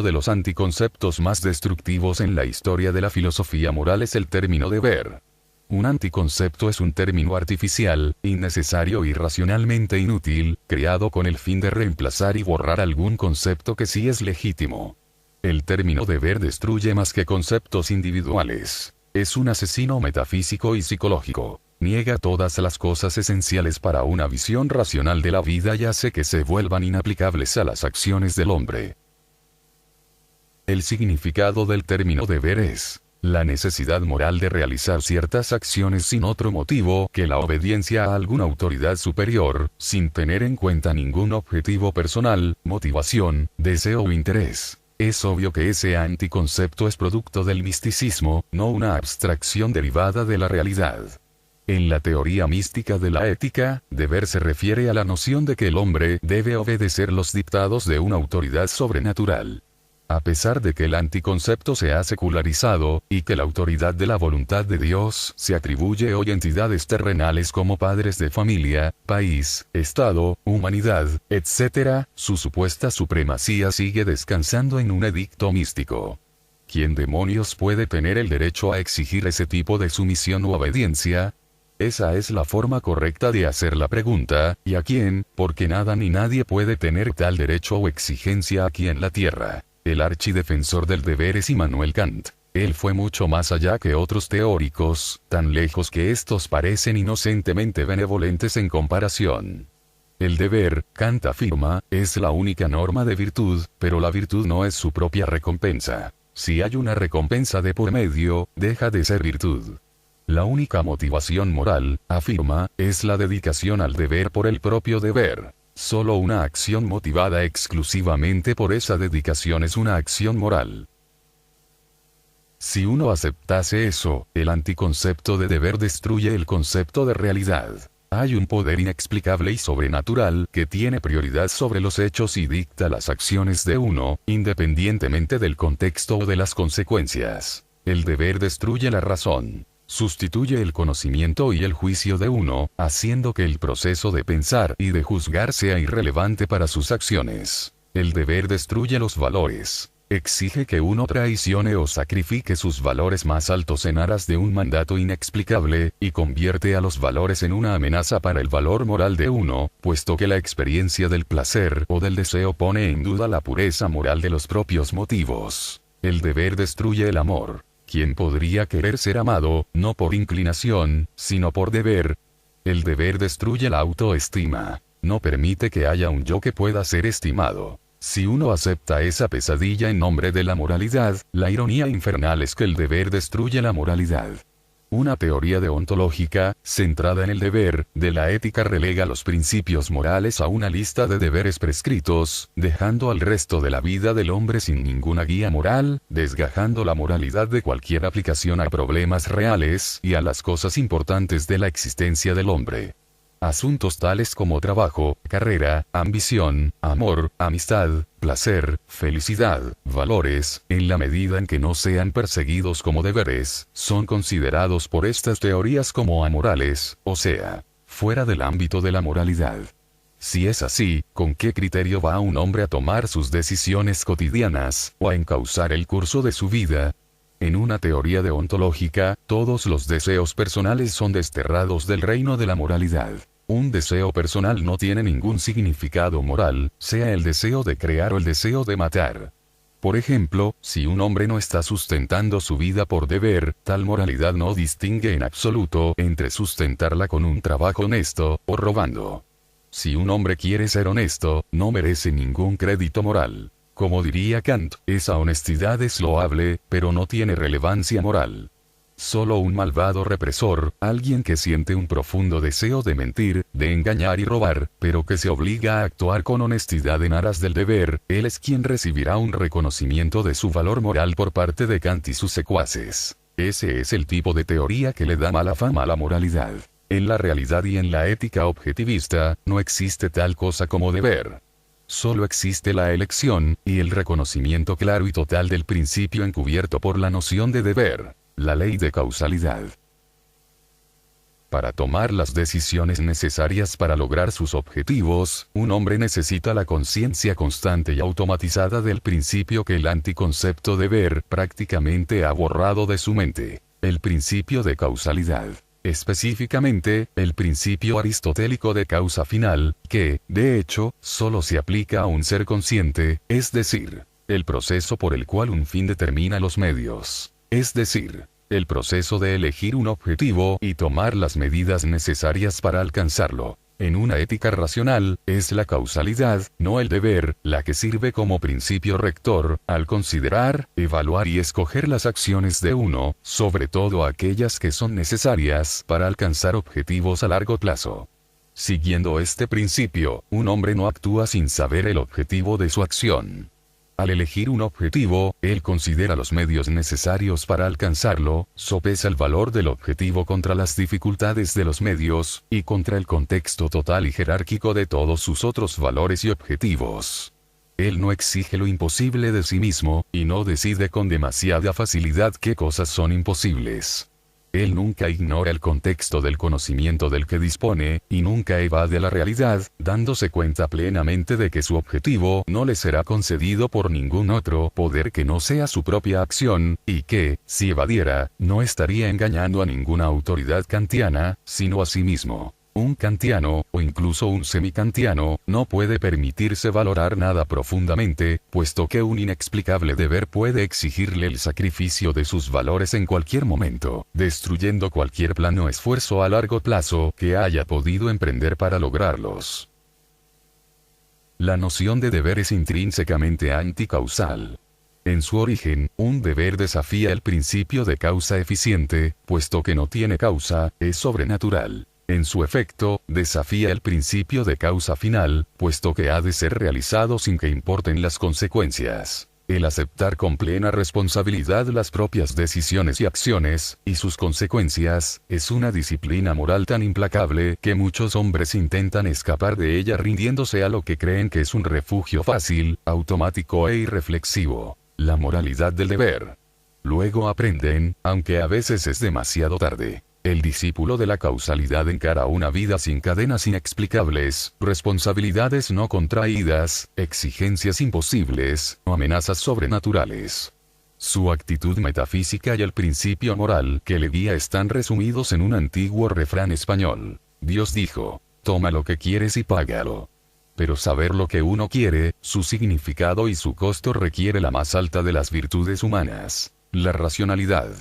Uno de los anticonceptos más destructivos en la historia de la filosofía moral es el término deber. Un anticoncepto es un término artificial, innecesario y racionalmente inútil, creado con el fin de reemplazar y borrar algún concepto que sí es legítimo. El término deber destruye más que conceptos individuales. Es un asesino metafísico y psicológico. Niega todas las cosas esenciales para una visión racional de la vida y hace que se vuelvan inaplicables a las acciones del hombre. El significado del término deber es la necesidad moral de realizar ciertas acciones sin otro motivo que la obediencia a alguna autoridad superior, sin tener en cuenta ningún objetivo personal, motivación, deseo o interés. Es obvio que ese anticoncepto es producto del misticismo, no una abstracción derivada de la realidad. En la teoría mística de la ética, deber se refiere a la noción de que el hombre debe obedecer los dictados de una autoridad sobrenatural. A pesar de que el anticoncepto se ha secularizado, y que la autoridad de la voluntad de Dios se atribuye hoy a entidades terrenales como padres de familia, país, Estado, humanidad, etc., su supuesta supremacía sigue descansando en un edicto místico. ¿Quién demonios puede tener el derecho a exigir ese tipo de sumisión u obediencia? Esa es la forma correcta de hacer la pregunta, ¿y a quién? Porque nada ni nadie puede tener tal derecho o exigencia aquí en la tierra. El archidefensor del deber es Immanuel Kant. Él fue mucho más allá que otros teóricos, tan lejos que estos parecen inocentemente benevolentes en comparación. El deber, Kant afirma, es la única norma de virtud, pero la virtud no es su propia recompensa. Si hay una recompensa de por medio, deja de ser virtud. La única motivación moral, afirma, es la dedicación al deber por el propio deber. Solo una acción motivada exclusivamente por esa dedicación es una acción moral. Si uno aceptase eso, el anticoncepto de deber destruye el concepto de realidad. Hay un poder inexplicable y sobrenatural que tiene prioridad sobre los hechos y dicta las acciones de uno, independientemente del contexto o de las consecuencias. El deber destruye la razón. Sustituye el conocimiento y el juicio de uno, haciendo que el proceso de pensar y de juzgar sea irrelevante para sus acciones. El deber destruye los valores. Exige que uno traicione o sacrifique sus valores más altos en aras de un mandato inexplicable, y convierte a los valores en una amenaza para el valor moral de uno, puesto que la experiencia del placer o del deseo pone en duda la pureza moral de los propios motivos. El deber destruye el amor. ¿Quién podría querer ser amado, no por inclinación, sino por deber? El deber destruye la autoestima. No permite que haya un yo que pueda ser estimado. Si uno acepta esa pesadilla en nombre de la moralidad, la ironía infernal es que el deber destruye la moralidad. Una teoría deontológica, centrada en el deber, de la ética relega los principios morales a una lista de deberes prescritos, dejando al resto de la vida del hombre sin ninguna guía moral, desgajando la moralidad de cualquier aplicación a problemas reales y a las cosas importantes de la existencia del hombre. Asuntos tales como trabajo, carrera, ambición, amor, amistad, placer, felicidad, valores, en la medida en que no sean perseguidos como deberes, son considerados por estas teorías como amorales, o sea, fuera del ámbito de la moralidad. Si es así, ¿con qué criterio va un hombre a tomar sus decisiones cotidianas, o a encauzar el curso de su vida? En una teoría deontológica, todos los deseos personales son desterrados del reino de la moralidad. Un deseo personal no tiene ningún significado moral, sea el deseo de crear o el deseo de matar. Por ejemplo, si un hombre no está sustentando su vida por deber, tal moralidad no distingue en absoluto entre sustentarla con un trabajo honesto, o robando. Si un hombre quiere ser honesto, no merece ningún crédito moral. Como diría Kant, esa honestidad es loable, pero no tiene relevancia moral. Solo un malvado represor, alguien que siente un profundo deseo de mentir, de engañar y robar, pero que se obliga a actuar con honestidad en aras del deber, él es quien recibirá un reconocimiento de su valor moral por parte de Kant y sus secuaces. Ese es el tipo de teoría que le da mala fama a la moralidad. En la realidad y en la ética objetivista, no existe tal cosa como deber. Solo existe la elección, y el reconocimiento claro y total del principio encubierto por la noción de deber. La ley de causalidad. Para tomar las decisiones necesarias para lograr sus objetivos, un hombre necesita la conciencia constante y automatizada del principio que el anticoncepto deber prácticamente ha borrado de su mente: el principio de causalidad. Específicamente, el principio aristotélico de causa final, que, de hecho, solo se aplica a un ser consciente, es decir, el proceso por el cual un fin determina los medios. Es decir, el proceso de elegir un objetivo y tomar las medidas necesarias para alcanzarlo. En una ética racional, es la causalidad, no el deber, la que sirve como principio rector, al considerar, evaluar y escoger las acciones de uno, sobre todo aquellas que son necesarias para alcanzar objetivos a largo plazo. Siguiendo este principio, un hombre no actúa sin saber el objetivo de su acción. Al elegir un objetivo, él considera los medios necesarios para alcanzarlo, sopesa el valor del objetivo contra las dificultades de los medios, y contra el contexto total y jerárquico de todos sus otros valores y objetivos. Él no exige lo imposible de sí mismo, y no decide con demasiada facilidad qué cosas son imposibles. Él nunca ignora el contexto del conocimiento del que dispone, y nunca evade la realidad, dándose cuenta plenamente de que su objetivo no le será concedido por ningún otro poder que no sea su propia acción, y que, si evadiera, no estaría engañando a ninguna autoridad kantiana, sino a sí mismo. Un kantiano, o incluso un semikantiano, no puede permitirse valorar nada profundamente, puesto que un inexplicable deber puede exigirle el sacrificio de sus valores en cualquier momento, destruyendo cualquier plan o esfuerzo a largo plazo que haya podido emprender para lograrlos. La noción de deber es intrínsecamente anticausal. En su origen, un deber desafía el principio de causa eficiente, puesto que no tiene causa, es sobrenatural. En su efecto, desafía el principio de causa final, puesto que ha de ser realizado sin que importen las consecuencias. El aceptar con plena responsabilidad las propias decisiones y acciones, y sus consecuencias, es una disciplina moral tan implacable que muchos hombres intentan escapar de ella rindiéndose a lo que creen que es un refugio fácil, automático e irreflexivo: la moralidad del deber. Luego aprenden, aunque a veces es demasiado tarde. El discípulo de la causalidad encara una vida sin cadenas inexplicables, responsabilidades no contraídas, exigencias imposibles, o amenazas sobrenaturales. Su actitud metafísica y el principio moral que le guía están resumidos en un antiguo refrán español. Dios dijo: toma lo que quieres y págalo. Pero saber lo que uno quiere, su significado y su costo requiere la más alta de las virtudes humanas: la racionalidad.